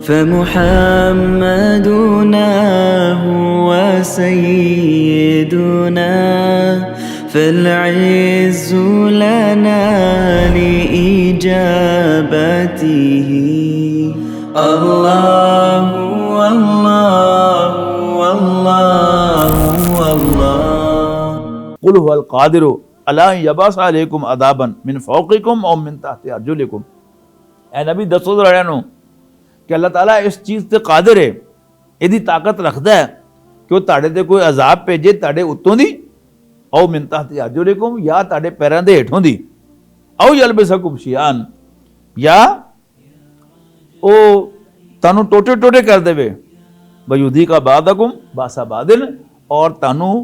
فمحمدنا هو سيدنا فالعز لنا لإجابته الله والله والله والله قل هو القادر علی ان یبعث علیکم عذابا من فوقکم او من تحت ارجلکم، اے نبی دسو ذرا نو کہ اللہ تعالیٰ اس چیز تے قادر ہے، یہ طاقت رکھتا ہے کہ وہ تاڑے تے کوئی عذاب بھیجے تاڑے اتوں دی، او من تحت ارجلکم یا تاڑے پیراں دے ہیٹھوں دی، او یلبسکم شیئان یا او تانوں ٹوٹے ٹوٹے کر دے وے، ویذیق بعضکم باس بعض اور تانوں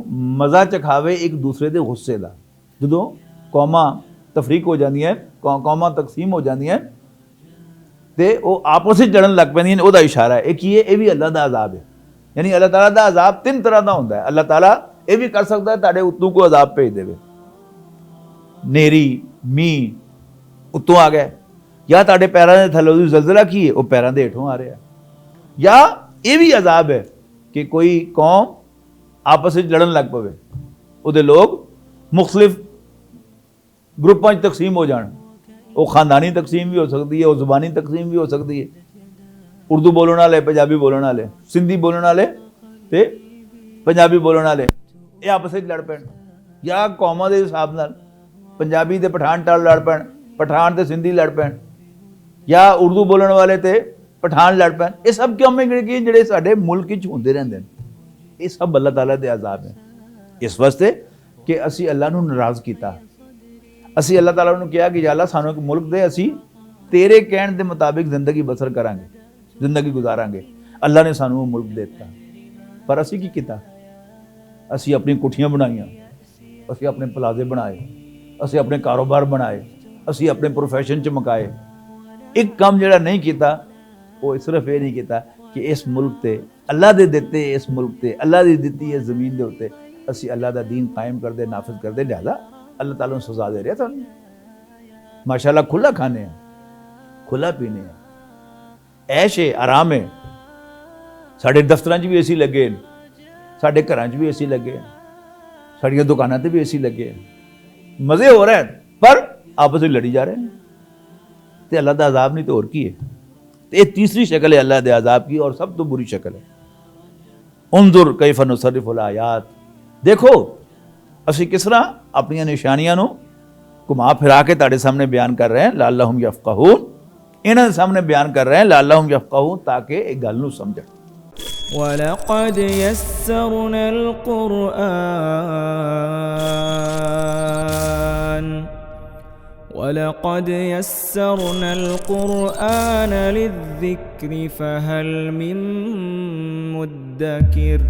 مزہ چکھاوے ایک دوسرے دے غصے دا۔ جدوں قوماں تفریق ہو جاندیاں، قوماں تقسیم ہو جاندیاں تے او آپس وچ لڑن لگ پیندیاں، او دا اشارہ ہے۔ ایک یہ بھی اللہ دا عذاب ہے، یعنی اللہ تعالیٰ دا عذاب تین طرح دا ہوندا ہے۔ اللہ تعالیٰ یہ بھی کر سکتا ہے تاڑے اتوں کو عذاب بھیج دے، نیری میہ اتوں آ گئے، یا تاڑے پیراں دے تھلے زلزلہ کی ہے وہ پیراں دے ہیٹھوں آ رہا ہے، یا یہ بھی عذاب ہے کہ کوئی قوم آپس وچ لڑن لگ پوے، او دے لوگ مختلف گروپاں تقسیم ہو جان، وہ خاندانی تقسیم بھی ہو سکتی ہے، وہ زبانی تقسیم بھی ہو سکتی ہے، اردو بولن والے پنجابی بولن والے، سندھی بولن والے تے پنجابی بولن والے یہ آپس وچ لڑ پین، یا قوماں دے حساب نال پنجابی تے پٹھان ٹال لڑ پین، پٹھان تے سندھی لڑ پین، یا اردو بولن والے تے پٹھان لڑ پین۔ یہ سب کام جڑے ساڈے ملک وچ ہوندے رہندے ہیں، یہ سب اللہ تعالیٰ دے عذاب ہیں، اس واسطے کہ اسی اللہ نو ناراض کیتا، اسی اللہ تعالیٰ نے کہا کہ یا اللہ سانو ایک ملک دے، اسی تیرے کہن دے مطابق زندگی بسر کریں گے، زندگی گزاریں گے۔ اللہ نے سانو وہ ملک دیتا، پر اسی کی کیتا؟ اسی اپنی کوٹھیاں بنائیاں، اسی اپنے پلازے بنائے، اسی اپنے کاروبار بنائے، اسی اپنے پروفیشن چمکائے۔ ایک کام جڑا نہیں کیتا وہ صرف یہ نہیں کیتا کہ اس ملک تے اللہ دے دیتے، اس ملک تے اللہ دی دیتی ہے زمین دے ہوتے اسی اللہ دا دین قائم کر دے، نافذ کر دے، لہذا اللہ تعالیٰ نے سزا دے رہا تھا۔ ماشاءاللہ کھلا کھانے ہیں، کھلا پینے ہیں، عیش ہے، آرام ہے، ساڑھے دفتراں بھی اے سی لگے، ساڑھے گھراں بھی اے سی لگے، ساڑھیاں دکاناں تے بھی اے سی لگے، مزے ہو رہے ہیں، پر آپس میں لڑی جا رہے ہیں۔ تے اللہ دا عذاب نہیں تو اور کی ہے؟ یہ تیسری شکل ہے اللہ دے عذاب کی، اور سب تو بری شکل ہے۔ انظر کیف نصرف الآیات، دیکھو اسی کس طرح اپنی نشانیاں نو گھما پھرا کے تاڑے سامنے بیان کر رہے ہیں، لعلہم یفقہون، انہاں سامنے بیان کر رہے ہیں لعلہم یفقہون، تاکہ ایک گل نو سمجھیں۔ وَلَقَدْ يَسَّرْنَا الْقُرْآنَ لِلذِّكْرِ فَهَلْ مِن مُّدَّكِرٍ